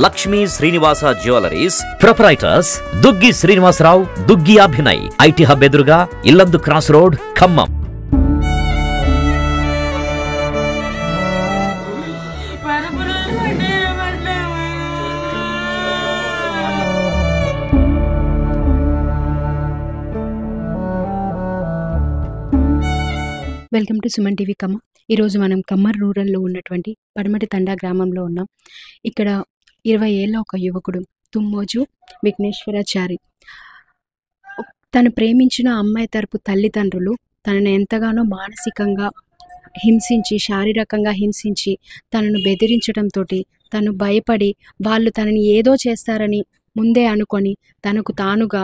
Lakshmi Srinivasa jewelleries proprietors Duggi Srinivasarao, Duggi Abhinay, IT hub ఎదురుగా Yellandu cross road, Khammam. Welcome to Suman TV Khammam. ఈరోజు మనం ఖమ్మం రూరల్లో ఉన్నటువంటి పడమటి తండా గ్రామంలో ఉన్నాం. ఇక్కడ 20 ఏళ్ళ ఒక యువకుడు తుమ్మోజు విఘ్నేశ్వరాచారి తను ప్రేమించిన అమ్మాయి తరపు తల్లిదండ్రులు తనను ఎంతగానో మానసికంగా హింసించి, శారీరకంగా హింసించి, తనను బెదిరించడంతో తను భయపడి వాళ్ళు తనని ఏదో చేస్తారని ముందే అనుకొని తనకు తానుగా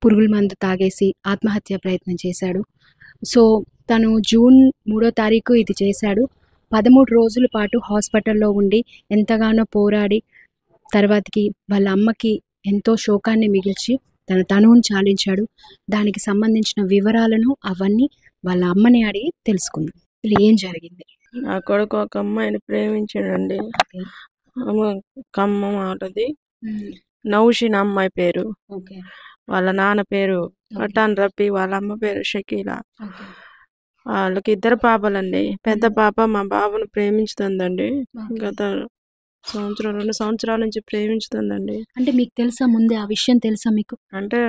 పురుగుల మందు తాగేసి ఆత్మహత్య ప్రయత్నం చేశాడు. సో తను జూన్ 3వ తారీఖు ఇది చేశాడు. 13 రోజుల పాటు హాస్పిటల్లో ఉండి ఎంతగానో పోరాడి తర్వాతకి వాళ్ళ అమ్మకి ఎంతో శోకాన్ని మిగిల్చి తన తనువును చాలించాడు. దానికి సంబంధించిన వివరాలను అవన్నీ వాళ్ళ అమ్మని అడిగి తెలుసుకుందాం. ఇలా ఏం జరిగింది? నా కొడుకు ఒక అమ్మాయిని ప్రేమించాడండి. ఆమె ఖమ్మం ఆటది, నౌషిన్ అమ్మాయి పేరు. వాళ్ళ నాన్న పేరు పఠాన్ రబ్బీ, వాళ్ళ అమ్మ పేరు షకీలా. వాళ్ళకి 2 పాపలండి. పెద్ద పాప మా బాబును ప్రేమించుతుందండి. గత 2 సంవత్సరాల నుంచి ప్రేమించుతుందండి. అంటే మీకు తెలుసా, ముందే ఆ విషయం తెలుసా మీకు? అంటే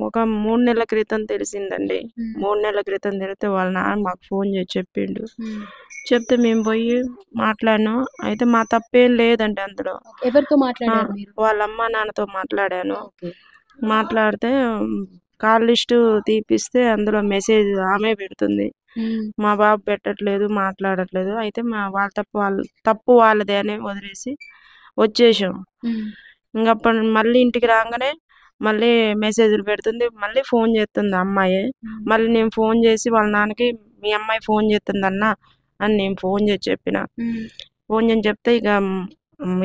ఒక 3 నెలల క్రితం తెలిసిందండి. 3 నెలల క్రితం తెలిస్తే వాళ్ళ నాన్న మాకు ఫోన్ చేసి చెప్పిండు. చెప్తే మేము పోయి మాట్లాడినాం. అయితే మా తప్పేం లేదండి అందులో. ఎవరితో మాట్లాడారు? వాళ్ళ అమ్మ నాన్నతో మాట్లాడాను. మాట్లాడితే కాల్ లిస్టు తీపిస్తే అందులో మెసేజ్ ఆమె పెడుతుంది, మా బాబు పెట్టట్లేదు, మాట్లాడట్లేదు. అయితే వాళ్ళ తప్పు వాళ్ళదే అని వదిలేసి వచ్చేసాం. ఇంకప్పుడు మళ్ళీ ఇంటికి రాగానే మళ్ళీ మెసేజ్లు పెడుతుంది, మళ్ళీ ఫోన్ చేస్తుంది అమ్మాయి. మళ్ళీ నేను ఫోన్ చేసి వాళ్ళ నాన్నకి మీ అమ్మాయి ఫోన్ చేస్తుంది అన్న అని నేను ఫోన్ చేసి చెప్పిన. ఫోన్ చేసి చెప్తే ఇక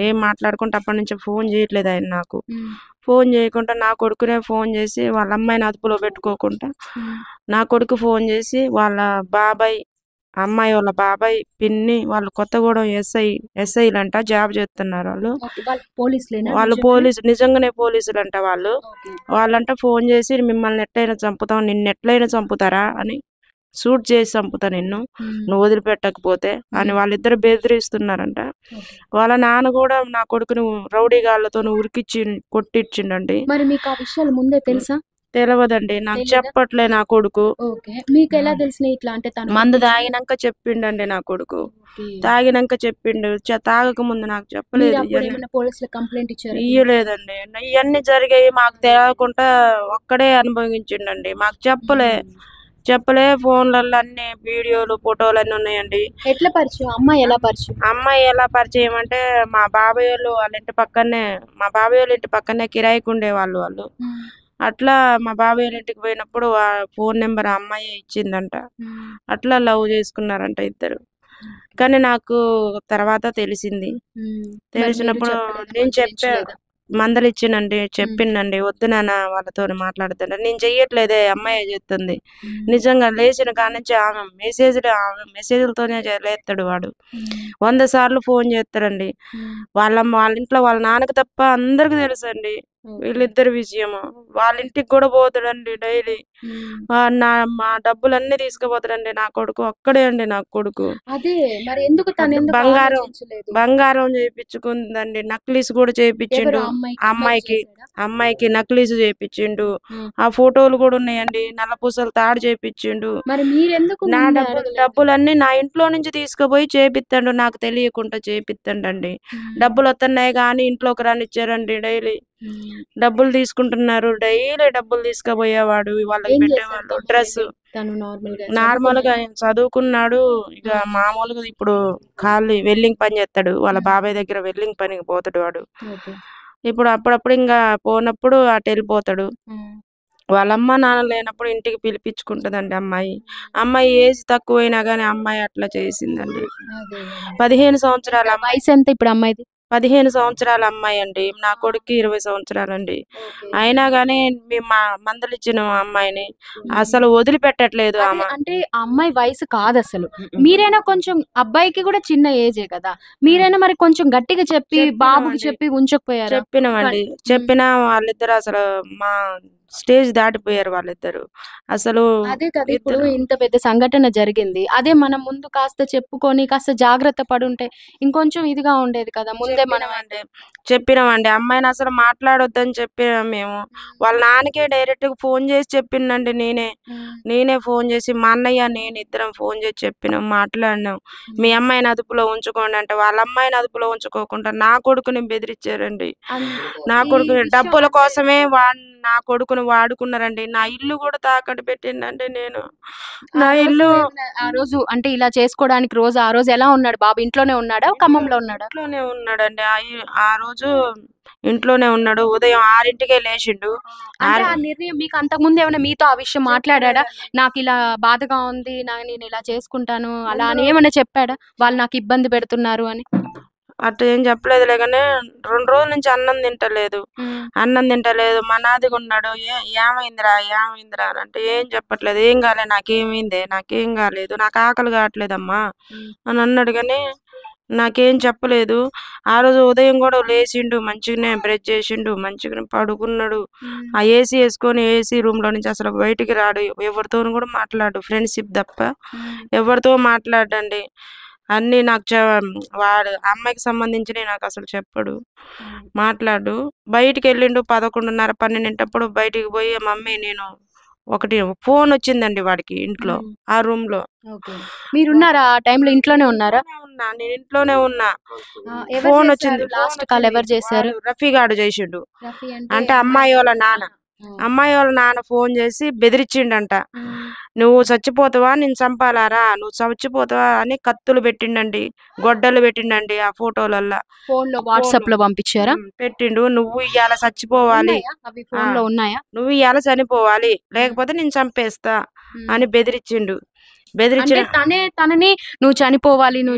ఏం మాట్లాడుకుంటే అప్పటి నుంచి ఫోన్ చేయట్లేదు ఆయన నాకు. ఫోన్ చేయకుండా నా కొడుకునే ఫోన్ చేసి వాళ్ళ అమ్మాయిని అదుపులో పెట్టుకోకుండా నా కొడుకు ఫోన్ చేసి వాళ్ళ బాబాయ్, అమ్మాయి వాళ్ళ బాబాయ్, పిన్ని వాళ్ళు కొత్తగూడెం ఎస్ఐలు అంట, జాబ్ చేస్తున్నారు వాళ్ళు పోలీసు, నిజంగానే పోలీసులు అంట వాళ్ళంట. ఫోన్ చేసి మిమ్మల్ని ఎట్లయినా చంపుతాం, నిన్ను ఎట్లయినా చంపుతారా అని, షూట్ చేసి చంపుతా నిన్ను నువ్వు వదిలిపెట్టకపోతే అని వాళ్ళిద్దరు బెదిరిస్తున్నారంట. వాళ్ళ నాన్న కూడా నా కొడుకుని రౌడీ గాళ్ళతో ఉరికిచ్చి కొట్టిచ్చిండండి. మరి మీకు ఆ విషయాలు ముందే తెలుసా? తెలియదండి, నాకు చెప్పట్లే నా కొడుకు. మీకు ఎలా తెలిసిన ఇట్లా? అంటే మందు తాగినాక చెప్పిండండి నా కొడుకు. తాగినాక చెప్పిండు, తాగక ముందు నాకు చెప్పలేదు. ఇయ్యలేదండి. ఇవన్నీ జరిగాయి మాకు తెలియకుండా ఒక్కడే అనుభవించిండండి. మాకు చెప్పలే. ఫోన్లలో అన్ని వీడియోలు, ఫోటోలు అన్ని ఉన్నాయండి. ఎట్లా పరిచయం? అమ్మాయి ఎలా పరిచయం అంటే మా బాబాయ్ వాళ్ళ ఇంటి పక్కనే కిరాయికి ఉండేవాళ్ళు వాళ్ళు. అట్లా మా బాబాయ్ ఇంటికి పోయినప్పుడు ఫోన్ నెంబర్ ఆ అమ్మాయి ఇచ్చిందంట. అట్లా లవ్ చేసుకున్నారంట ఇద్దరు. కానీ నాకు తర్వాత తెలిసినప్పుడు నేను మందలు ఇచ్చినండి, చెప్పిండండి, వద్దు నాన్న వాళ్ళతో మాట్లాడుతుండే, నేను చెయ్యట్లేదే అమ్మాయి చేస్తుంది. నిజంగా లేచిన కానించి ఆమె మెసేజ్లతోనే లేస్తాడు వాడు. 100 సార్లు ఫోన్ చేస్తాడండి. వాళ్ళ ఇంట్లో వాళ్ళ నాన్నకు తప్ప అందరికి తెలుసండి వీళ్ళిద్దరి విషయము. వాళ్ళ ఇంటికి కూడా పోతాడండి డైలీ. మా డబ్బులన్నీ తీసుకుపోతాడండి నా కొడుకు. ఒక్కడే అండి నా కొడుకు. బంగారం చేయించుకుందండి, నక్లీస్ కూడా చేయించిండు అమ్మాయికి నక్లీస్ చేయించిండు. ఆ ఫోటోలు కూడా ఉన్నాయండి. నల్లపూసలు తాడు చేయించిండు. నా డబ్బులన్నీ నా ఇంట్లో నుంచి తీసుకుపోయి చేపిస్తాడు, నాకు తెలియకుండా చేపిస్తాడండి. డబ్బులు వస్తున్నాయి కానీ ఇంట్లోకి రానిచ్చారండి. డైలీ డబ్బులు తీసుకుంటున్నారు. డైలీ డబ్బులు తీసుకుపోయేవాడు, వాళ్ళకి పెట్టేవాళ్ళు. డ్రెస్ నార్మల్ గా చదువుకున్నాడు. ఇక మామూలుగా ఇప్పుడు వెల్డింగ్ పని చేస్తాడు. వాళ్ళ బాబాయ్ దగ్గర వెల్డింగ్ పనికి పోతాడు వాడు. ఇప్పుడు అప్పుడప్పుడు ఇంకా పోనప్పుడు అటు వెళ్ళిపోతాడు. వాళ్ళ అమ్మ నాన్న లేనప్పుడు ఇంటికి పిలిపించుకుంటుందండి అమ్మాయి ఏజ్ తక్కువైనా గానీ అమ్మాయి అట్లా చేసిందండి. 15 సంవత్సరాల వయసు ఎంత ఇప్పుడు అమ్మాయిది? 15 సంవత్సరాల అమ్మాయి అండి. నా కొడుక్కి 20 సంవత్సరాలండి. అయినా గానీ మేము మందలిచ్చిన అమ్మాయిని అసలు వదిలిపెట్టట్లేదు అది ఆమె. అంటే ఆ అమ్మాయి వయసు కాదసలు. మీరైనా కొంచెం అబ్బాయికి కూడా చిన్న ఏజే కదా! మీరైనా మరి కొంచెం గట్టిగా చెప్పి బాబుకి చెప్పినామండి. చెప్పి ఉంచకపోయారా? చెప్పినామండి. చెప్పినా వాళ్ళిద్దరు అసలు మా స్టేజ్ దాటిపోయారు వాళ్ళిద్దరు. అసలు అదే కదా! ఇప్పుడు ఇద్దరు ఇంత పెద్ద సంఘటన జరిగింది. అదే మనం ముందు కాస్త చెప్పుకొని, కాస్త జాగ్రత్త పడుంటే ఇంకొంచెం ఇదిగా ఉండేది కదా! ముందే మనం చెప్పినామండి. అమ్మాయిని అసలు మాట్లాడొద్దని చెప్పినాం మేము. వాళ్ళ నాన్నకే డైరెక్ట్‌గా ఫోన్ చేసి చెప్పిందండి నేనే. నేనే ఫోన్ చేసి మా అన్నయ్య, నేను ఇద్దరం ఫోన్ చేసి చెప్పినాం. మాట్లాడినాం. మీ అమ్మాయిని అదుపులో ఉంచుకోండి అంటే, వాళ్ళ అమ్మాయిని అదుపులో ఉంచుకోకుండా నా కొడుకుని బెదిరించారండి. నా కొడుకుని డబ్బుల కోసమే నా కొడుకుని వాడుకున్నారండి. నా ఇల్లు కూడా తాకట్టు పెట్టిండండి నేను. నా ఇల్లు ఆ రోజు అంటే ఇలా చేసుకోవడానికి ఆ రోజు ఎలా ఉన్నాడు బాబు? ఇంట్లోనే ఉన్నాడా? ఖమ్మంలో ఉన్నాడా? ఇంట్లోనే ఉన్నాడండి. ఆ రోజు ఇంట్లోనే ఉన్నాడు. ఉదయం 6కే లేచిండు. అంటే ఆ నిర్ణయం మీకు అంతకుముందు ఏమైనా మీతో ఆ విషయం మాట్లాడాడా? నాకిలా బాధగా ఉంది. నేను ఇలా చేసుకుంటాను అలా అని ఏమన్నా చెప్పాడా? వాళ్ళు నాకు ఇబ్బంది పెడుతున్నారు అని. అట్లా ఏం చెప్పలేదులే గానీ 2 రోజుల నుంచి అన్నం తింటలేదు. మనాదిగున్నాడు. ఏమైందిరా? ఏమైందిరా? అనంటే ఏం చెప్పట్లేదు. ఏం కాలే నాకేమైందే? నాకేం కాలేదు. నాకు ఆకలి కావట్లేదమ్మా అని అన్నాడు గానీ నాకేం చెప్పలేదు. ఆ రోజు ఉదయం కూడా లేచిండు. మంచిగానే బ్రష్ చేసిండు. మంచిగానే పడుకున్నాడు. ఆ ఏసీ యేసుకొని ఏసీ రూమ్‌లో నుంచి అసలు బయటికి రాడు. ఎవరితోను కూడా మాట్లాడు. ఫ్రెండ్‌షిప్ తప్ప ఎవరితో మాట్లాడడండి. అన్నీ నాకు వాడు అమ్మాయికి సంబంధించినవి నాకసలు చెప్పడు. మాట్లాడు. బయటికెళ్ళిండు 11:30, 12 బయటికి పోయి మమ్మీ నేను ఫోనొచ్చిందండి వాడికి ఇంట్లో. ఆ రూమ్‌లో. మీరున్నారా ఆ టైంలో? ఇంట్లోనే ఉన్నారా? నేను ఇంట్లోనే ఉన్నా. ఎవరు ఫోనొచ్చింది. చేశారు? లాస్ట్ కాల్ ఎవరు చేశారు? రఫీ గాడు చేసిండు. రఫీ అంటే అమ్మాయోళ్ళ నాన్న. అమ్మాయోళ్ళ నాన్న ఫోన్ చేసి బెదిరించిండంట. నువ్వు చచ్చిపోతావా? నేను చంపాలారా? నువ్వు చచ్చిపోతావా అని కత్తులు పెట్టిండండి. గొడ్డలు పెట్టిండండి ఆ ఫోటోలల్లా. ఫోన్‌లో వాట్సాప్‌లో పంపించారా? పెట్టిండు. నువ్వు ఇయ్యాల చచ్చిపోవాలి. ఉన్నాయా? అవి ఫోన్‌లో ఉన్నాయా? నువ్వు ఇయ్యాల చనిపోవాలి. లేకపోతే నేను చంపేస్తా అని బెదిరించిండు. అంటే తనని నువ్వు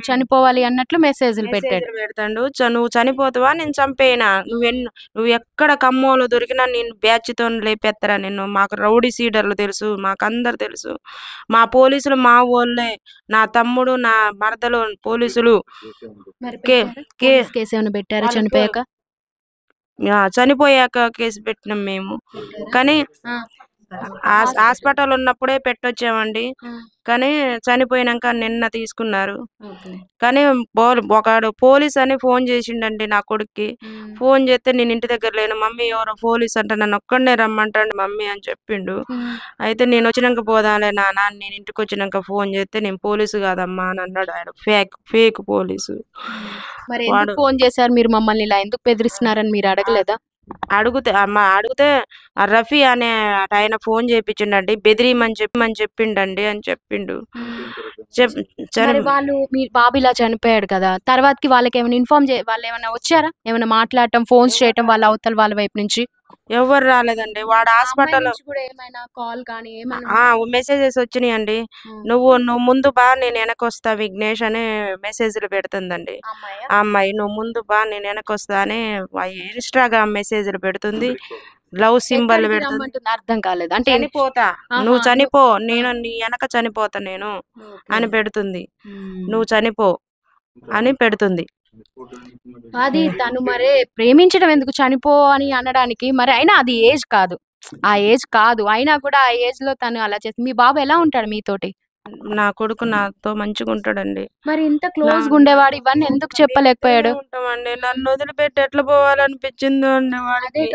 చనిపోవాలి అన్నట్లు మెసేజ్‌లు పెట్టాడు. పెడతాడు. నువ్వు చనిపోతావా? నేను చంపేయనా? నువ్వు ఎక్కడ ఖమ్మంలో దొరికినా నేను బ్యాచ్‌తోని లేపేత్తరా నిన్ను. మాకు రౌడీ సీడర్లు తెలుసు. మాకందరు తెలుసు. మా పోలీసులు మా వోళ్ళే. నా తమ్ముడు, నా మరదలు పోలీసులు. పోలీస్ కేసు ఏమైనా పెట్టారా చనిపోయాక? చనిపోయాక కేసు పెట్టినాం మేము. కానీ హాస్పిటల్ ఉన్నప్పుడే పెట్టొచ్చామండి. కానీ చనిపోయినాక నిన్న తీసుకున్నారు. కానీ ఒకడు పోలీస్ అని ఫోన్ చేసిండండి నా కొడుక్కి. ఫోన్ చేస్తే నేను ఇంటి దగ్గర లేను. మమ్మీ ఎవరో పోలీస్ అంట నన్ను ఒక్కడనే రమ్మంటాండు మమ్మీ అని చెప్పిండు. అయితే నేను వచ్చినాక పోదాంలే నాన్న. నేను ఇంటికి వచ్చినాక ఫోన్ చేస్తే నేను పోలీసు కాదమ్మా అని అన్నాడు. ఆయన ఫేక్ పోలీసు. మరి ఎందుకు ఫోన్ చేశారు మీరు? మమ్మల్ని ఇలా ఎందుకు బెదిరిస్తున్నారని మీరు అడగలేదా? అడిగితే ఆ రఫీ అనే ఆయన ఫోన్ చేయించిండండి. బెదిరియమని చెప్పిండండి అని చెప్పిండు. వాళ్ళు మీ బాబు ఇలా చనిపోయాడు కదా, తర్వాతకి వాళ్ళకి ఏమైనా వాళ్ళు ఏమైనా వచ్చారా? ఏమైనా మాట్లాడటం, ఫోన్స్ చేయటం వాళ్ళ అవతల వాళ్ళ వైపు నుంచి? ఎవరు రాలేదండి. వాడు హాస్పిటల్ మెసేజెస్ వచ్చినాయండి. నువ్వు ముందు బా నేను వెనకొస్తా విఘ్నేష్ అని మెసేజ్లు పెడుతుందండి ఆ అమ్మాయి. నువ్వు ముందు బా నేను వెనకొస్తా అని ఇన్స్టాగ్రామ్ మెసేజ్లు పెడుతుంది. లవ్ సింబల్ పెడుతుంది. అర్థం కాలేదు. అంటే చనిపోతా, నువ్వు చనిపో, నేను నీ వెనక చనిపోతా నేను అని పెడుతుంది. నువ్వు చనిపో అని పెడుతుంది. అది తను మరే ప్రేమించడం ఎందుకు చనిపో అని అనడానికి? మరి అయినా అది ఏజ్ కాదు. ఆ ఏజ్ కాదు. అయినా కూడా ఆ ఏజ్ లో తను అలా చేసి మీ బాబు ఎలా ఉంటాడు మీతోటి? నా కొడుకు నాతో మంచిగా ఉంటాడండి. మరి ఇంత క్లోజ్ గా ఉండేవాడు ఇవన్నీ ఎందుకు చెప్పలేకపోయాడు? ఉంటామండి. నన్ను వదిలిపెట్టి ఎట్లా పోవాలనిపించిందో అండి వాడికి.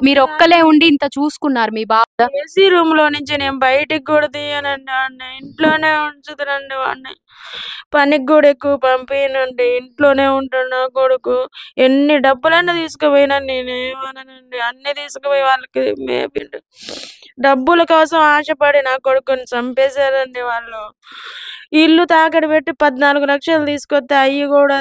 మీరు ఒక్కలే ఉండి ఇంత చూసుకున్నారు మీ బాబు. ఏసీ రూమ్ లో నుంచి నేను బయటికి కూడా తీయనండి వాడిని. ఇంట్లోనే ఉంచుతానండి వాడిని. పనికి కూడా ఎక్కువ పంపియనండి. ఇంట్లోనే ఉంటాడు నా కొడుకు. ఎన్ని డబ్బులన్నా తీసుకుపోయినా నేనేమనండి. అన్ని తీసుకుపోయి వాళ్ళకి మేపిండు. డబ్బుల కోసం ఆశపడి నా కొడుకుని చంపేశారండి వాళ్ళు. ఇల్లు తాకడి పెట్టి 14 లక్షలు తీసుకొస్తే అయ్యి కూడా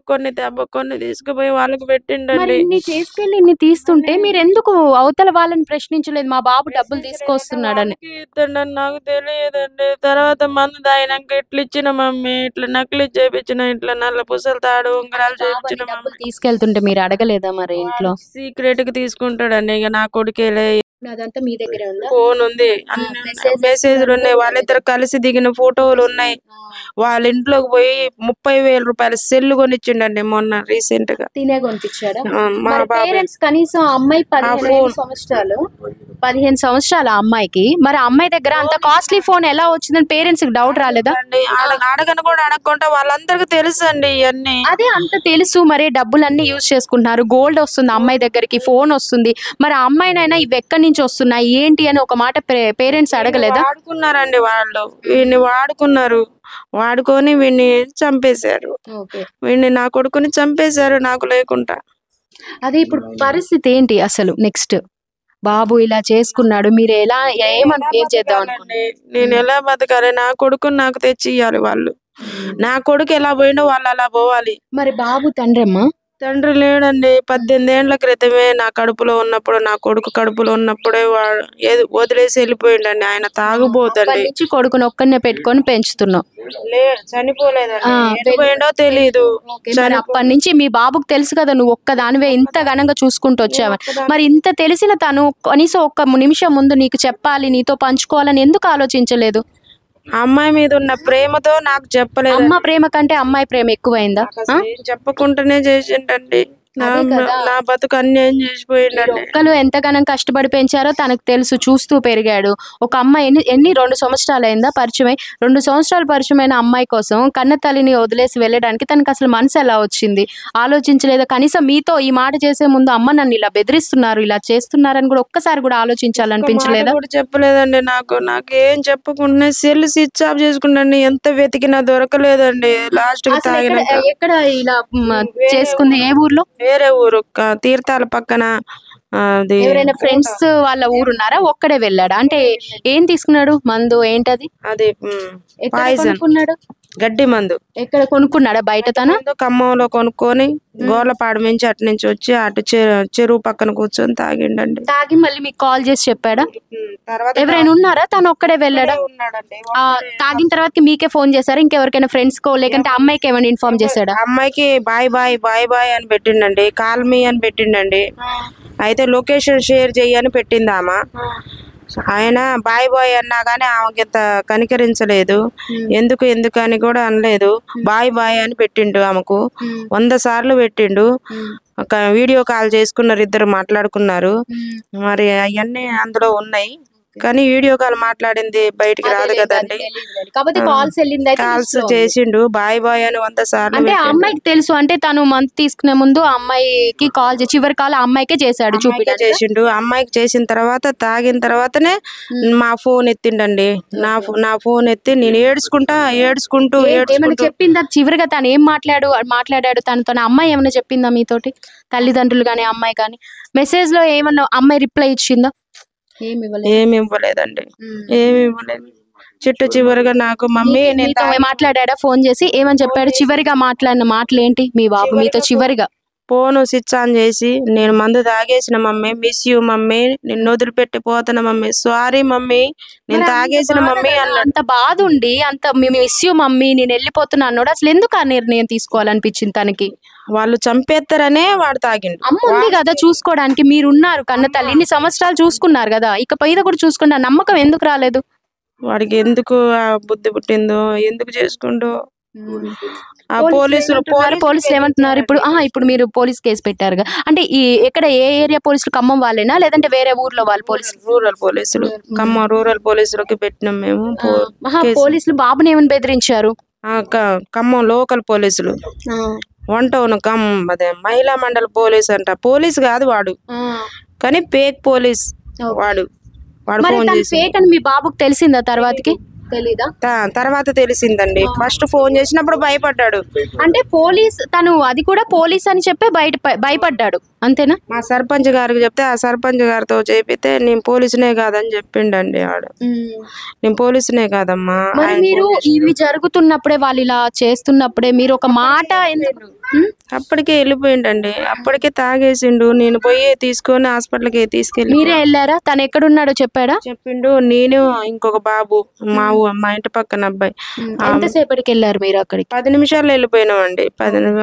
కొన్ని తీసుకుపోయి వాళ్ళకి పెట్టిండండి. ఇన్ని చేసుకెళ్ళి ఇన్ని తీస్తుంటే మీరు ఎందుకు అవతల వాళ్ళని ప్రశ్నించలేదు? మా బాబు డబ్బులు తీసుకొస్తున్నాడని. ఇద్దండి నాకు తెలియదండి. తర్వాత మందు తాగినాక ఇట్లా ఇచ్చిన మమ్మీ, ఇట్లా నకిలీ చేపించిన, ఇట్లా నల్ల పూసలు తాడు ఉంగరాలు చేపించిన డబ్బులు తీసుకెళ్తుంటే మీరు అడగలేదా మరి ఇంట్లో? సీక్రెట్ గా తీసుకుంటాడండి. ఇక నా కొడుకేలే. అదంతా మీ దగ్గరే ఉందా? ఫోన్ ఉంది, మెసేజ్లు ఉన్నాయి, వాళ్ళిద్దరు కలిసి దిగిన ఫోటోలు ఉన్నాయి. వాళ్ళ ఇంట్లోకి పోయి 30,000 రూపాయల సెల్ కొనిచ్చిండండి మొన్న రీసెంట్ గా. తినే కొనిపించారా? మా పేరెంట్స్ కనీసం అమ్మాయి 15 సంవత్సరాలు అమ్మాయికి, మరి అమ్మాయి దగ్గర అంత కాస్ట్లీ ఫోన్ ఎలా వచ్చిందని పేరెంట్స్ కి డౌట్ రాలేదా? అడగను కూడా అడగకుండా వాళ్ళందరికీ తెలుసు అండి ఇవన్నీ. అదే అంత తెలుసు, మరి డబ్బులన్నీ యూజ్ చేసుకుంటున్నారు, గోల్డ్ వస్తుంది అమ్మాయి దగ్గరికి, ఫోన్ వస్తుంది, మరి ఆ అమ్మాయినైనా ఇవి ఎక్కడి నుంచి వస్తున్నాయి ఏంటి అని ఒక మాట పేరెంట్స్ అడగలేదా? వాడుకున్నారండి వాళ్ళు, వీడిని వాడుకొని వీడిని చంపేశారు. వీడిని నా కొడుకుని చంపేశారు నాకు లేకుండా. అదే ఇప్పుడు పరిస్థితి ఏంటి అసలు? నెక్స్ట్ బాబు ఇలా చేసుకున్నాడు, మీరు ఎలా ఏం చేద్దాం అనుకున్నారు? నేను ఎలా బతకాలి? నా కొడుకుని నాకు తెచ్చి ఇయ్యాలి వాళ్ళు. నా కొడుకు ఎలా పోయిండో వాళ్ళు అలా పోవాలి. మరి బాబు తండ్రి అమ్మా? తండ్రి లేడండి. 18 ఏళ్ల క్రితమే నా కడుపులో ఉన్నప్పుడు, నా కొడుకు కడుపులో ఉన్నప్పుడే వదిలేసి వెళ్ళిపోయిండండి. ఆయన తాగుబోతండి. కొడుకుని ఒక్కనే పెట్టుకొని పెంచుతున్నావు? చనిపోలేదండి, ఎటుపోయిండో తెలీదు. అప్పటి నుంచి మీ బాబుకు తెలుసు కదా నువ్వు ఒక్కదానివే ఇంత ఘనంగా చూసుకుంటూ వచ్చావని. మరి ఇంత తెలిసిన తను కనీసం ఒక్క నిమిషం ముందు నీకు చెప్పాలి, నీతో పంచుకోవాలని ఎందుకు ఆలోచించలేదు? అమ్మాయి మీద ఉన్న ప్రేమతో నాకు చెప్పలేదు. అమ్మ ప్రేమ కంటే అమ్మాయి ప్రేమ ఎక్కువైందా? చెప్పకుండానే చేసిండండి. నా బతుకు అన్యాయం చేసిపోయిండండి. ఒక్కలు ఎంతగానం కష్టపడి పెంచారో తనకు తెలుసు, చూస్తూ పెరిగాడు. ఒక అమ్మాయి ఎన్ని 2 సంవత్సరాలు అయిందా పరిచయమై? 2 సంవత్సరాలు పరిచయమైన అమ్మాయి కోసం కన్న తల్లిని వదిలేసి వెళ్ళడానికి తనకు అసలు మనసు ఎలా వచ్చింది? ఆలోచించలేదా? కనీసం మీతో ఈ మాట చేసే ముందు అమ్మ నన్ను ఇలా బెదిరిస్తున్నారు, ఇలా చేస్తున్నారని కూడా ఒక్కసారి కూడా ఆలోచించాలనిపించలేదా? చెప్పలేదండి. నాకేం చెప్పకుండా సెల్ స్విచ్ ఆఫ్ చేసుకుంటండి. ఎంత వెతికినా దొరకలేదండి. లాస్ట్ ఎక్కడ ఇలా చేసుకుంది? ఏ ఊర్లో? వేరే ఊరు, తీర్థాల పక్కన. ఎవరైనా ఫ్రెండ్స్ వాళ్ళ ఊరున్నారా? ఒక్కడే వెళ్ళాడా? అంటే ఏం తీసుకున్నాడు? మందు ఏంటది? అది కొనుక్కున్నాడు, గడ్డి మందు. ఎక్కడ కొనుక్కున్నాడా? బయట తను ఖమ్మంలో కొనుక్కొని గోర్లపాడు నుంచి అటు నుంచి వచ్చి అటు చెరువు పక్కన కూర్చొని తాగిండండి. తాగి మళ్ళీ మీకు కాల్ చేసి చెప్పాడా? ఎవరైనా ఉన్నారా? తను ఒక్కడే వెళ్ళాడా? తాగిన తర్వాత మీకే ఫోన్ చేశారా? ఇంకెవరికైనా ఫ్రెండ్స్ కో లేకంటే అమ్మాయికి ఏమైనా ఇన్ఫార్మ్ చేశాడా? అమ్మాయికి బాయ్ బాయ్ బాయ్ బాయ్ అని పెట్టిండండి, కాల్ మీ అని పెట్టిండండి. అయితే లొకేషన్ షేర్ చెయ్యని పెట్టింది ఆమె. ఆయన బాయ్ బాయ్ అన్నా కానీ ఆమెకి ఇంత కనికరించలేదు. ఎందుకు అని కూడా అనలేదు. బాయ్ బాయ్ అని పెట్టిండు. ఆమెకు 100 సార్లు పెట్టిండు. ఒక వీడియో కాల్ చేసుకున్నారు, ఇద్దరు మాట్లాడుకున్నారు. మరి అవన్నీ అందులో ఉన్నాయి, కానీ వీడియో కాల్ మాట్లాడింది బయటికి రాదు కదండి. కాల్స్ చేసిండు బాయ్ బాయ్ అని 100 సార్లు. అంటే అమ్మాయికి తెలుసు, అంటే తను మంత్ తీసుకునే ముందు అమ్మాయికి కాల్ చేసి చివరి కాల్ అమ్మాయికే చేశాడు, చేసిండు. అమ్మాయికి చేసిన తర్వాత తాగిన తర్వాతనే మా ఫోన్ ఎత్తిండండి. నా ఫోన్ ఎత్తి నేను ఏడ్చుకుంటూ చెప్పిందా చివరిగా తను ఏం మాట్లాడాడు తన అమ్మాయి ఏమన్నా చెప్పిందా మీతోటి? తల్లిదండ్రులు గానీ అమ్మాయి కానీ మెసేజ్ లో ఏమన్నా అమ్మాయి రిప్లై ఇచ్చిందా? ఏమి ఇవ్వలేదండి, ఏమి ఇవ్వలేదు. చివరిగా నాకు మమ్మీ మాట్లాడా ఫోన్ చేసి? ఏమని చెప్పాడు? చివరిగా మాట్లాడిన మాటలు ఏంటి మీ బాబు మీతో? చివరిగా ఫోన్ స్విచ్ ఆన్ చేసి, నేను మందు తాగేసిన మమ్మీ, మిస్ యూ మమ్మీ, నిన్ను వదిలిపెట్టి పోతున్న మమ్మీ, సారీ మమ్మీ, నేను తాగేసిన మమ్మీ అన్న. అంత బాధ ఉండి అంత మిస్ యూ మమ్మీ నేను వెళ్ళిపోతున్నా అన్నాడు. అసలు ఎందుకు ఆ నిర్ణయం తీసుకోవాలనిపించింది తనకి? వాళ్ళు చంపేస్తారనే వాడు తాగిండు. అమ్మ ఉంది కదా చూసుకోవడానికి, మీరున్నారు కన్న తల్లి, ఇన్ని సంవత్సరాలు చూసుకున్నారు కదా, ఇక పైన కూడా చూసుకున్న నమ్మకం ఎందుకు రాలేదు? వాడికి ఎందుకు బుద్ధి పుట్టిందో, ఎందుకు చేసుకుంటూ. పోలీసులు ఏమంటున్నారు ఇప్పుడు? ఇప్పుడు మీరు పోలీస్ కేసు పెట్టారుగా, అంటే ఎక్కడ ఏ ఏరియా పోలీసులు? ఖమ్మం వాళ్ళేనా లేదంటే వేరే ఊర్లో వాళ్ళు పోలీసులు? రూరల్ పోలీసులు, ఖమ్మం రూరల్ పోలీసులకి పెట్టినాం మేము. పోలీసులు బాబుని ఏమని బెదిరించారు? ఖమ్మం లోకల్ పోలీసులు, 1 టౌన్ అదే మహిళా మండలి పోలీస్ అంట. పోలీస్ కాదు వాడు, కానీ ఫేక్ పోలీస్ వాడు. ఫోన్ చేసి మీ బాబుకి తెలిసిందా తర్వాతకి? తెలీదా? తర్వాత తెలిసిందండి. ఫస్ట్ ఫోన్ చేసినప్పుడు భయపడ్డాడు. అంటే పోలీస్ తను అది కూడా పోలీస్ అని చెప్పి భయపడ్డాడు. అంతేనా? మా సర్పంచ్ గారికి చెప్తే ఆ సర్పంచ్ గారితో చేపితే నేను పోలీసునే కాదని చెప్పిండండి ఆడు. నేను పోలీసునే కాదమ్మా. మరి మీరు ఇవి జరుగుతున్నప్పుడే వాళ్ళు ఇలా చేస్తున్నప్పుడే మీరు ఒక మాట అప్పటికే వెళ్ళిపోయిండండి. అప్పటికే తాగేసిండు. నేను పోయి తీసుకొని హాస్పిటల్కి తీసుకెళ్ళి. మీరే వెళ్ళారా? తను ఎక్కడున్నాడో చెప్పాడా? చెప్పిండు. నేను ఇంకొక బాబు మా ఇంటి పక్కన అబ్బాయి. ఎంతసేపటికి వెళ్ళారు మీరు అక్కడికి? 10 నిమిషాల్లో వెళ్ళిపోయినామండి.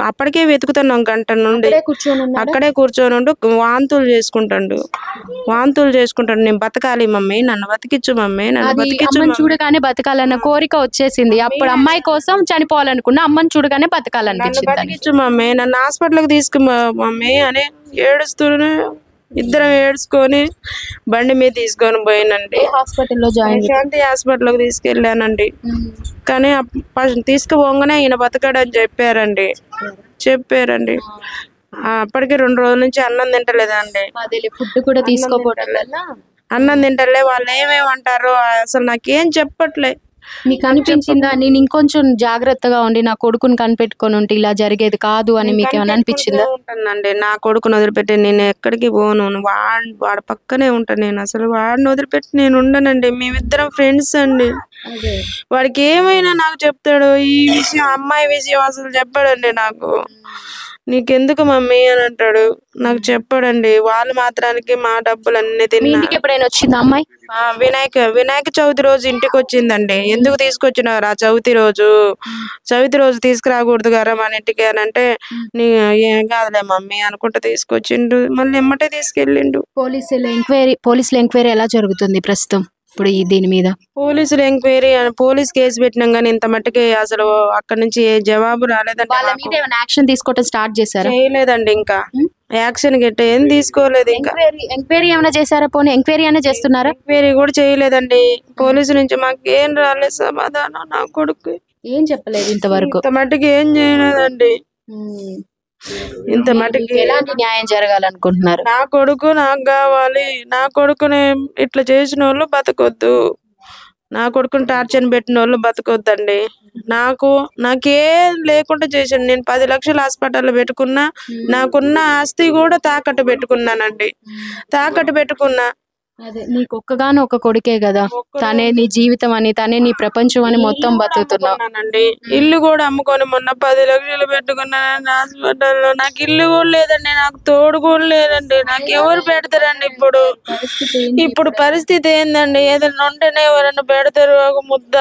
అప్పటికే వెతుకుతున్నాం గంట నుండి. అక్కడే కూర్చొని ఉండు వాంతులు చేసుకుంటాడు. నేను బతకాలి మమ్మీ, నన్ను బతికిచ్చు మమ్మీ, నన్ను బతికిచ్చు. చూడగానే బతకాలన్న కోరిక వచ్చేసింది. అప్పుడు అమ్మాయి కోసం చనిపోవాలనుకున్నా, అమ్మని చూడగానే బతకాలనిపించింది. బతికిచ్చు మమ్మీ, నన్ను హాస్పిటల్కి తీసుకు మమ్మీ అని ఏడుస్తూనే ఇద్దరం ఏడ్చుకొని బండి మీద తీసుకొని పోయినండి. శాంతి హాస్పిటల్కి తీసుకెళ్ళానండి. కానీ తీసుకుపోగానే ఈయన బతకడని చెప్పారండి. అప్పటికి 2 రోజుల నుంచి అన్నం తింటలేదండి. ఫుడ్ కూడా తీసుకోపోవట్లేదు. అన్నం తింటలే. వాళ్ళు ఏమేమంటారో అసలు నాకేం చెప్పట్లే. మీకు అనిపించిందా నేను ఇంకొంచెం జాగ్రత్తగా ఉండి నా కొడుకుని కనిపెట్టుకొని ఉంటే ఇలా జరిగేది కాదు అని మీకు ఏమైనా అనిపించిందా? ఉంటానండి, నా కొడుకుని వదిలిపెట్టి నేను ఎక్కడికి పోను. వాడి పక్కనే ఉంటాను. నేను అసలు వాడిని వదిలిపెట్టి నేను ఉండనండి. మేమిద్దరం ఫ్రెండ్స్ అండి. వాడికి ఏమైనా నాకు చెప్తాడు. ఈ విషయం అమ్మాయి విషయం అసలు చెప్పాడండి నాకు. నీకెందుకు మమ్మీ అని అంటాడు, నాకు చెప్పాడండి. వాళ్ళు మాత్రానికి మా డబ్బులన్నీ తిన్నా. ఎప్పుడైనా వచ్చిందా అమ్మాయి? వినాయక చవితి రోజు ఇంటికి వచ్చిందండి. ఎందుకు తీసుకొచ్చినారు ఆ చవితి రోజు తీసుకురాకూడదు గారా మన ఇంటికి అని అంటే, నీ ఏం కాదులే మమ్మీ అనుకుంటా తీసుకొచ్చిండు. మళ్ళీ ఎమ్మటే తీసుకెళ్ళిండు. పోలీసుల ఎంక్వైరీ ఎలా జరుగుతుంది ప్రస్తుతం ఇప్పుడు దీని మీద? పోలీస్ కేసు పెట్టినాం కానీ ఇంత మట్టుకి అసలు అక్కడ నుంచి ఏ జవాబు రాలేదండి. యాక్షన్ తీసుకోవడం స్టార్ట్ చేశారా? చేయలేదండి, ఇంకా యాక్షన్ గట్ట ఏం తీసుకోలేదు. ఇంకా ఎంక్వైరీ ఏమైనా చేశారా? పోనీ ఎంక్వైరీ అయినా చేస్తున్నారా? ఎంక్వైరీ కూడా చేయలేదండి. పోలీసు నుంచి మాకు ఏం రాలేదు సమాధానం. నా కొడుకు ఏం చెప్పలేదు ఇంతవరకు. ఇంత మట్టుకి ఏం చేయలేదండి. ఇంత మటుకి ఎలాంటి న్యాయం జరగాలనుకుంటున్నారు? నా కొడుకు నాకు కావాలి. నా కొడుకుని ఇట్లా చేసిన వాళ్ళు బతకొద్దు. నా కొడుకుని టార్చర్ పెట్టిన వాళ్ళు బతకొద్దండి. నాకేం లేకుండా చేశాను. నేను 10 లక్షలు హాస్పిటల్లో పెట్టుకున్నా. నాకున్న ఆస్తి కూడా తాకట్టు పెట్టుకున్నా. అదే నీకు ఒక్కగానో ఒక కొడుకే కదా, తనే నీ జీవితం అని, తనే నీ ప్రపంచం అని మొత్తం బతుకుతున్నానండి. ఇల్లు కూడా అమ్ముకొని మొన్న 10 లక్షలు పెట్టుకున్నానండి హాస్పిటల్లో. నాకు ఇల్లు కూడా లేదండి, నాకు తోడు కూడా లేదండి. నాకు ఎవరు పెడతారండి? ఇప్పుడు పరిస్థితి ఏందండి? ఏదైనా ఉంటేనే ఎవరైనా పెడతారు ఒక ముద్ద.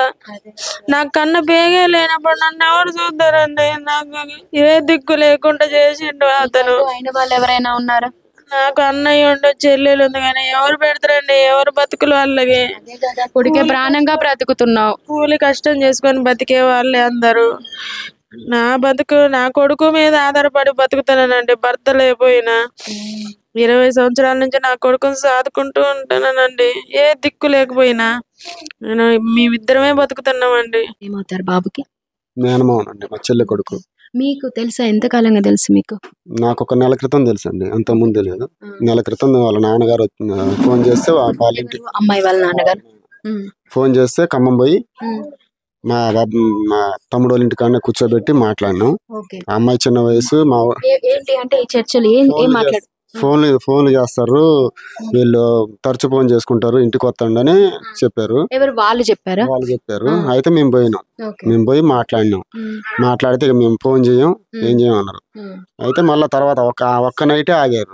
నాకు కన్న పేగే లేనప్పుడు నన్ను ఎవరు చూద్దారండి? నాకు ఏ దిక్కు లేకుండా చేసిండు అతను. అయిన వాళ్ళు ఎవరైనా ఉన్నారా? నాకు అన్నయ్య ఉండు, చెల్లెలు ఉంది, కానీ ఎవరు పెడతారండి? ఎవరు బతుకులు వాళ్ళకి? కొడుకే ప్రాణంగా బ్రతుకుతున్నావు. కూలి కష్టం చేసుకొని బతికే వాళ్ళే అందరూ. నా బతుకు నా కొడుకు మీద ఆధారపడి బతుకుతానండి. భర్త లేకపోయినా 20 సంవత్సరాల నుంచి నా కొడుకుని సాదుకుంటూ ఉంటానండి. ఏ దిక్కు లేకపోయినా నేను మేమిద్దరమే బతుకుతున్నామండి. ఏమవుతారు బాబుకి? మేనమావనండి, మా చెల్లె కొడుకు. మీకు తెలుసా? ఎంతకాలంగా తెలుసు మీకు? నాకు ఒక నెల క్రితం తెలుసు అండి, అంత ముందు తెలియదు. నెల క్రితం వాళ్ళ నాన్నగారు ఫోన్ చేస్తే వాళ్ళ ఇంటికి, అమ్మాయి వాళ్ళ నాన్నగారు ఫోన్ చేస్తే ఖమ్మం పోయి మా తమ్ముడు వాళ్ళ ఇంటికాడనే కూర్చోబెట్టి మాట్లాడినాం. అమ్మాయి చిన్న వయసు. ఏంటి అంటే ఈ చర్చలు ఏం మాట్లాడు? ఫోన్లు చేస్తారు వీళ్ళు, తరచు ఫోన్ చేసుకుంటారు, ఇంటికి వస్తాడని చెప్పారు. వాళ్ళు చెప్పారు. అయితే మేము పోయి మాట్లాడితే మేము ఫోన్ చేయం, ఏం చేయమన్నారు. అయితే మళ్ళీ తర్వాత ఒక్క నైటే ఆగారు.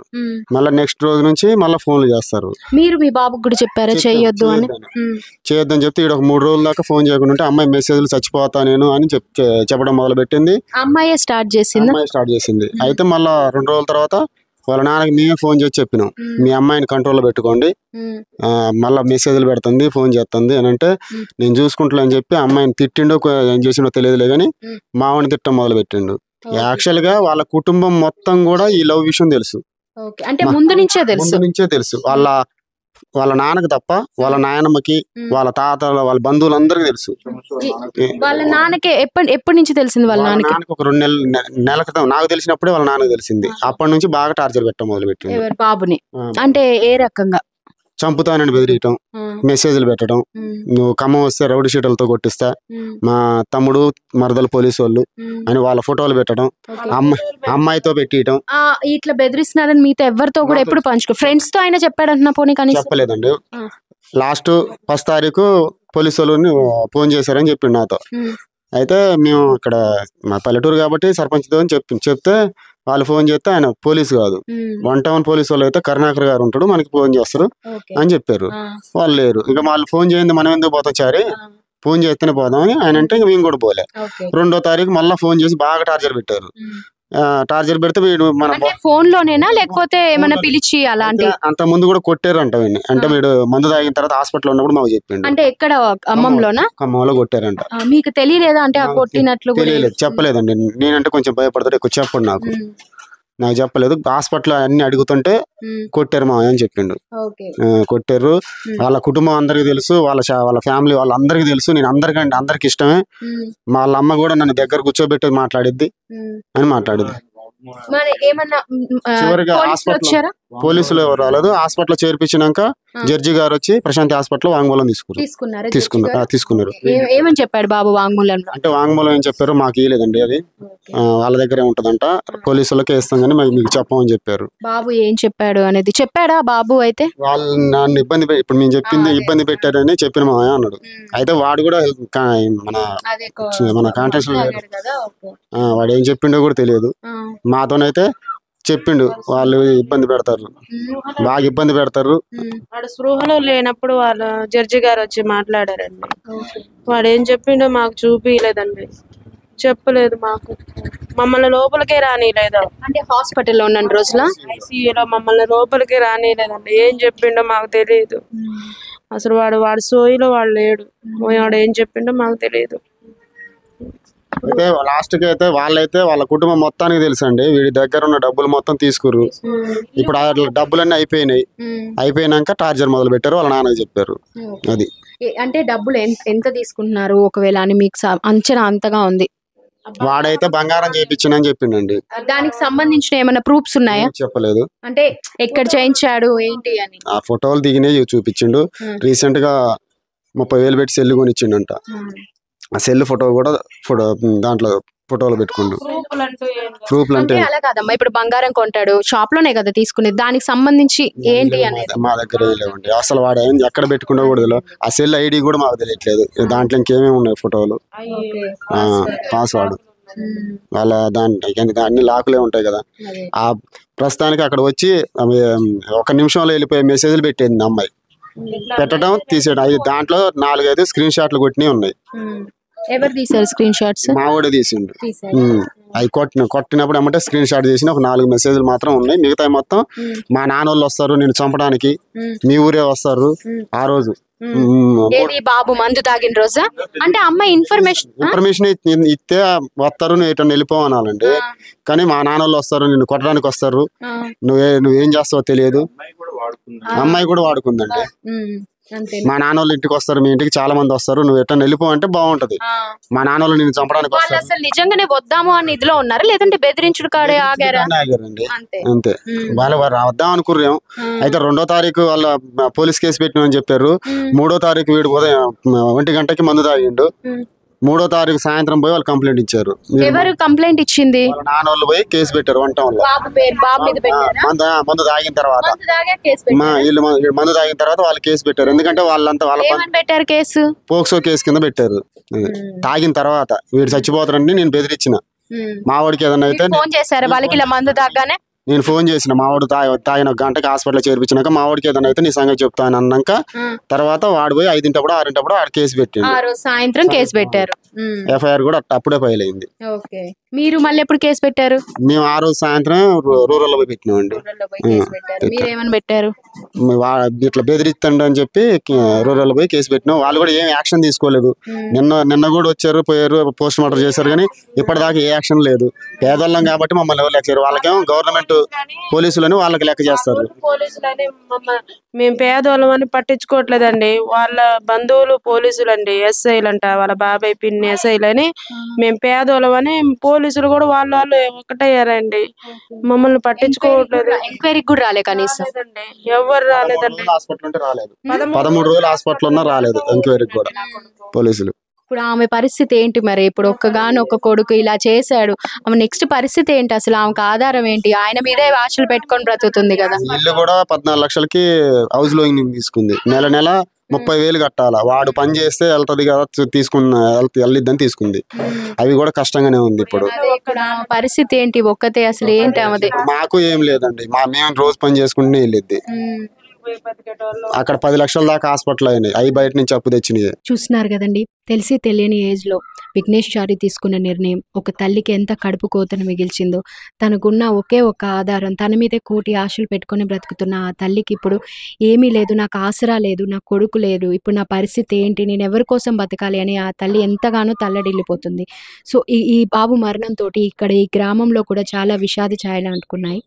మళ్ళీ నెక్స్ట్ రోజు నుంచి మళ్ళీ ఫోన్లు చేస్తారు. మీరు మీ బాబుకి కూడా చెప్పారా చేయొద్దు అని? చేయొద్దని చెప్తే ఇక్కడ ఒక 3 రోజుల దాకా ఫోన్ చేయకుండా ఉంటే అమ్మాయి మెసేజ్లు చచ్చిపోతా నేను అని చెప్పడం మొదలు పెట్టింది. అమ్మాయి స్టార్ట్ చేసింది. అయితే మళ్ళీ 2 రోజుల తర్వాత వాళ్ళ నాన్నకి మేమే ఫోన్ చేసి చెప్పినాం, మీ అమ్మాయిని కంట్రోల్లో పెట్టుకోండి, మళ్ళీ మెసేజ్లు పెడుతుంది, ఫోన్ చేస్తుంది అని అంటే నేను చూసుకుంటా అని చెప్పి అమ్మాయిని తిట్టిండో ఏం చేసిండో తెలియదులే కానీ మావని తిట్టం మొదలు పెట్టిండు. యాక్చువల్ గా వాళ్ళ కుటుంబం మొత్తం కూడా ఈ లవ్ విషయం తెలుసు. అంటే ముందు నుంచే తెలుసు. వాళ్ళ నాన్నకి తప్ప వాళ్ళ నాయనమ్మకి, వాళ్ళ తాతల, వాళ్ళ బంధువులందరికీ తెలుసు. వాళ్ళ నాన్నకి ఎప్పటి నుంచి తెలిసింది? వాళ్ళ నాన్నకి ఒక 2 నెలల క్రితం నాకు తెలిసినప్పుడే వాళ్ళ నాన్నకి తెలిసింది. అప్పటి నుంచి బాగా టార్చర్ పెట్టడం మొదలు పెట్టింది బాబుని. అంటే ఏ రకంగా? చంపుతానని బెదిరియటం, మెసేజ్లు పెట్టడం, నువ్వు ఖమ్మం వస్తే రౌడీ షీటలతో కొట్టిస్తా, మా తమ్ముడు మరదలు పోలీసు వాళ్ళు అని వాళ్ళ ఫోటోలు పెట్టడం, అమ్మాయితో పెట్టియటం. ఇట్లా బెదిరిస్తున్నారని మీతో ఎవరితో కూడా ఎప్పుడు పంచుకో ఫ్రెండ్స్ తో అయినా చెప్పాడంటున్నా? పోనీ కానీ చెప్పలేదండి. లాస్ట్ 1 తారీఖు పోలీసు వాళ్ళు ఫోన్ చేశారని చెప్పిండు నాతో. అయితే మేము ఇక్కడ మా పల్లెటూరు కాబట్టి సర్పంచ్తో చెప్తే వాళ్ళు ఫోన్ చేస్తే ఆయన పోలీసు కాదు, 1 టౌన్ పోలీసు వాళ్ళు అయితే కరుణాకర్ గారు ఉంటాడు, మనకి ఫోన్ చేస్తారు అని చెప్పారు. వాళ్ళు లేరు. ఇక వాళ్ళు ఫోన్ చేయండి మనం ఎందుకు పోతాం చారి, ఫోన్ చేస్తేనే పోదాం అని ఆయన అంటే మేము కూడా పోలే. 2వ తారీఖు మళ్ళీ ఫోన్ చేసి బాగా టార్చర్ పెట్టారు. టార్చర్ పెడితే వీడు మన ఫోన్ లోనేనా లేకపోతే ఏమైనా పిలిచి అలాంటి? అంత ముందు కూడా కొట్టారు అంట. అంటే వీడు మందు తాగిన తర్వాత హాస్పిటల్ ఉన్నప్పుడు మాకు చెప్పిండు. అంటే ఎక్కడ? ఖమ్మంలోనా? ఖమ్మంలో కొట్టారంట. మీకు తెలియలేదా అంటే ఆ కొట్టినట్లు? తెలియలేదు, చెప్పలేదండి. నేనంటే కొంచెం భయపడతాడు, ఎక్కువ చెప్పండి నాకు చెప్పలేదు. హాస్పిటల్ అన్ని అడుగుతుంటే కొట్టారు మా అని చెప్పిండు. కొట్టారు. వాళ్ళ కుటుంబం అందరికి తెలుసు, వాళ్ళ ఫ్యామిలీ వాళ్ళందరికీ తెలుసు. నేను అందరికి ఇష్టమే. వాళ్ళ అమ్మ కూడా నన్ను దగ్గర కూర్చోబెట్టి మాట్లాడిద్ది అని మాట్లాడింది. చివరిగా హాస్పిటల్ పోలీసులు ఎవరు రాలేదు. హాస్పిటల్ చేర్పించినాక జడ్జి గారు వచ్చి ప్రశాంతి హాస్పిటల్ వాంగ్మూలం తీసుకున్నారు. ఏమని చెప్పాడు బాబు వాంగ్మూలంలో? అంటే వాంగ్మూలం ఏం చెప్పారు మాకు ఇవ్వలేదండి, అది వాళ్ళ దగ్గరే ఉంటదంట, పోలీసులకే ఇస్తాం కానీ మీకు చెప్పమని చెప్పారు. బాబు ఏం చెప్పాడు అనేది చెప్పాడా బాబు? అయితే వాళ్ళు నన్ను ఇప్పుడు మేము చెప్పింది ఇబ్బంది పెట్టారని చెప్పిన మా అన్నాడు. అయితే వాడు కూడా మన కాంటాక్ట్ వాడు ఏం చెప్పిండో కూడా తెలియదు. మాతోనైతే చెప్పిండు వాళ్ళు ఇబ్బంది పెడతారు, బాగా ఇబ్బంది పెడతారు. వాడు స్పృహలో లేనప్పుడు వాళ్ళ జడ్జి గారు వచ్చి మాట్లాడారండి. వాడు ఏం చెప్పిండో మాకు చూపించలేదండి, చెప్పలేదు మాకు. మమ్మల్ని లోపలికే రానిలేదా అంటే హాస్పిటల్లో ఉన్న రోజుల ఐసీయూలో మమ్మల్ని లోపలికే రానిలేదండి. ఏం చెప్పిండో మాకు తెలియదు అసలు. వాడు సోయిలో వాడు లేడు. వాడు ఏం చెప్పిండో మాకు తెలియదు. అయితే లాస్ట్ కి అయితే వాళ్ళ కుటుంబం మొత్తానికి తెలుసు అండి. వీడి దగ్గర ఉన్న డబ్బులు మొత్తం తీసుకురు. ఇప్పుడు ఆ డబ్బులన్నీ అయిపోయినాక టార్చర్ మొదలు పెట్టారు. వాళ్ళ నాన్నకి చెప్పారు. అది అంటే డబ్బులు ఎంత తీసుకుంటున్నారు ఒకవేళ అని మీకు అంచనా అంతగా ఉంది? వాడైతే బంగారం చేయించినని చెప్పిండండి. దానికి సంబంధించిన ఏమైనా ప్రూఫ్స్ ఉన్నాయా? చెప్పలేదు. అంటే ఎక్కడ చేయించాడు ఏంటి అని ఆ ఫోటోలు దిగినాయి చూపించిండు. రీసెంట్ గా 30,000 పెట్టి సెల్ కొనిచ్చిండంట. ఆ సెల్ ఫోటో కూడా దాంట్లో ఫోటోలు పెట్టుకుండు. ప్రూఫ్లు అంటే అలా కాదమ్మా, ఇప్పుడు బంగారం కొంటాడు షాప్ లోనే కదా తీసుకునేది, దానికి సంబంధించి ఏంటి అనేది మా దగ్గర ఏం లేవండి. అసలు వాడు ఎక్కడ పెట్టుకుంటా కూడా తెలియదు. ఆ సెల్ ఐడి కూడా మాకు తెలియట్లేదు. దాంట్లో ఇంకేమేమి ఉన్నాయి ఫోటోలు, పాస్వర్డ్ వాళ్ళ దాంట్లో అన్ని లాకులే ఉంటాయి కదా. ఆ ప్రస్తుతానికి అక్కడ వచ్చి 1 నిమిషంలో వెళ్ళిపోయే మెసేజ్లు పెట్టేది అమ్మాయి. పెట్టడం తీసేయడం, దాంట్లో 4-5 స్క్రీన్ షాట్లు కొట్టినవి ఉన్నాయి. ఎవరు తీసారు స్క్రీన్ షాట్స్? మావాడే తీసిండు. అవి కొట్టినప్పుడు ఏమంటే స్క్రీన్ షాట్ చేసిన 4 మెసేజ్లు మాత్రం ఉన్నాయి. మిగతా మొత్తం మా నాన్నోళ్ళు వస్తారు నేను చంపడానికి, మీ ఊరే వస్తారు ఆ రోజు. బాబు మందు తాగిన రోజా? అంటే అమ్మాయి ఇన్ఫర్మేషన్ ఇస్తే వస్తారు, నువ్వు ఎటన్నా వెళ్ళిపోవనాలండి. కానీ మా నాన్నోళ్ళు వస్తారు, నిన్ను కొట్టడానికి వస్తారు, నువ్వేం చేస్తావో తెలియదు. అమ్మాయి కూడా వాడుకుందండి. మా నాన్నోళ్ళు ఇంటికి వస్తారు, మీ ఇంటికి చాలా మంది వస్తారు, నువ్వు ఎట్లా వెళ్ళిపో అంటే బాగుంటది. మా నాన్నోళ్ళు నేను చంపడానికి వస్తారు. అసలు నిజంగానే వద్దాము అని ఇదిలో ఉన్నారా లేదంటే బెదిరించుడు కాడే ఆగారండి? అంతే. వాళ్ళు వద్దాం అనుకున్నాం. అయితే 2వ తారీఖు వాళ్ళ పోలీస్ కేసు పెట్టినని చెప్పారు. 3వ తారీఖు వీడు ఉదయం 1 గంటకి మందు తాగిండు. 3వ తారీఖు సాయంత్రం పోయి వాళ్ళు కంప్లైంట్ ఇచ్చారు. ఎవరు కంప్లైంట్ ఇచ్చింది? నాన్నోళ్ళు పోయి కేసు పెట్టారు 1 టౌన్ లో. మందు తాగిన తర్వాత మందు తాగిన తర్వాత వాళ్ళు కేసు పెట్టారు. ఎందుకంటే వాళ్ళంతా పెట్టారు కేసు పోక్సో కేసు కింద పెట్టారు. తాగిన తర్వాత వీడు చచ్చిపోతారని నేను బెదిరించిన. మావాడికి ఏదన్నా అయితే ఫోన్ చేశారు వాళ్ళకి ఇలా మందు తాగానే. నేను ఫోన్ చేసిన మావాడు తాగిన 1 గంటకి హాస్పిటల్ చేర్పించినాక మావాడికి ఏదైనా అయితే నీ సంగతి చెప్తాను అన్నాక తర్వాత వాడు పోయి 5 6 ఆడ కేసు పెట్టిండు. సాయంత్రం కేసు పెట్టారు. ఎఫ్ఐఆర్ కూడా అప్పుడే ఫైల్ అయింది. మీరు మళ్ళీ ఎప్పుడు కేసు పెట్టారు? మేము ఆ రోజు సాయంత్రం రూరల్ లో పోయి పెట్టినామండి. మీరేమని పెట్టారు? ఇట్లా బెదిరిస్తండి అని చెప్పి రూరల్ పోయి కేసు పెట్టినాం. వాళ్ళు కూడా ఏం యాక్షన్ తీసుకోలేదు. నిన్న కూడా వచ్చారు, పోయారు, పోస్ట్ మార్టం చేశారు, కానీ ఇప్పటిదాకా ఏ యాక్షన్ లేదు. పేదోళ్ళం కాబట్టి మమ్మల్ని ఎవరు లెక్క చేయరు. వాళ్ళకేమో గవర్నమెంట్ పోలీసులని వాళ్ళకి లెక్క చేస్తారు. మేము పేదోళ్ళం అని పట్టించుకోవట్లేదండి. వాళ్ళ బంధువులు పోలీసులు అండి, ఎస్ఐలంట, వాళ్ళ బాబాయ్ పిన్ని ఎస్ఐలని. మేము పేదోళ్ళం అని పోలీసులు కూడా వాళ్ళు ఒకటయ్యారండి. మమ్మల్ని పట్టించుకోవట్లేదు. ఎంక్వైరీకి కూడా రాలే కనీసం. రాలేదండి, ఎవరు రాలేదండి. హాస్పిటల్ ఉంటే రాలేదు, 13 రోజులు హాస్పిటల్ ఉన్నా రాలేదు ఎంక్వైరీకి కూడా పోలీసులు. ఇప్పుడు ఆమె పరిస్థితి ఏంటి మరి? ఇప్పుడు ఒక్క కొడుకు ఇలా చేశాడు, ఆమె నెక్స్ట్ పరిస్థితి ఏంటి అసలు? ఆమెకు ఆధారం ఏంటి? ఆయన మీదే ఆశలు పెట్టుకొని బ్రతుకుతుంది కదా. ఇల్లు కూడా 14 లక్షలకి హౌస్ లోన్ తీసుకుంది. నెల నెల 30,000 కట్టాలా. వాడు పని చేస్తే వెళ్తది కదా, వెళ్ళిద్దని తీసుకుంది. అవి కూడా కష్టంగానే ఉంది ఇప్పుడు. ఇప్పుడు ఆమె పరిస్థితి ఏంటి? ఒక్కతే అసలు ఏంటి ఆమెది? మాకు ఏం లేదండి, మేము రోజు పని చేసుకుంటూనే వెళ్ళిద్ది. అక్కడ 10 లక్షల దాకా హాస్పిటల్ అయినాయి, అవి బయట నుంచి అప్పు తెచ్చినాయి. చూస్తున్నారు కదండి, తెలిసి తెలియని ఏజ్లో విఘ్నేష్ చారి తీసుకున్న నిర్ణయం ఒక తల్లికి ఎంత కడుపు కోతను మిగిల్చిందో. తనకున్న ఒకే ఒక ఆధారం, తన మీదే కోటి ఆశలు పెట్టుకొని బ్రతుకుతున్న ఆ తల్లికి ఇప్పుడు ఏమీ లేదు, నాకు ఆసరా లేదు, నా కొడుకు లేదు, ఇప్పుడు నా పరిస్థితి ఏంటి, నేను ఎవరి కోసం బతకాలి అని ఆ తల్లి ఎంతగానో తల్లడిల్లిపోతుంది. సో ఈ బాబు మరణంతో ఇక్కడ ఈ గ్రామంలో కూడా చాలా విషాద ఛాయలు అంటుకున్నాయి.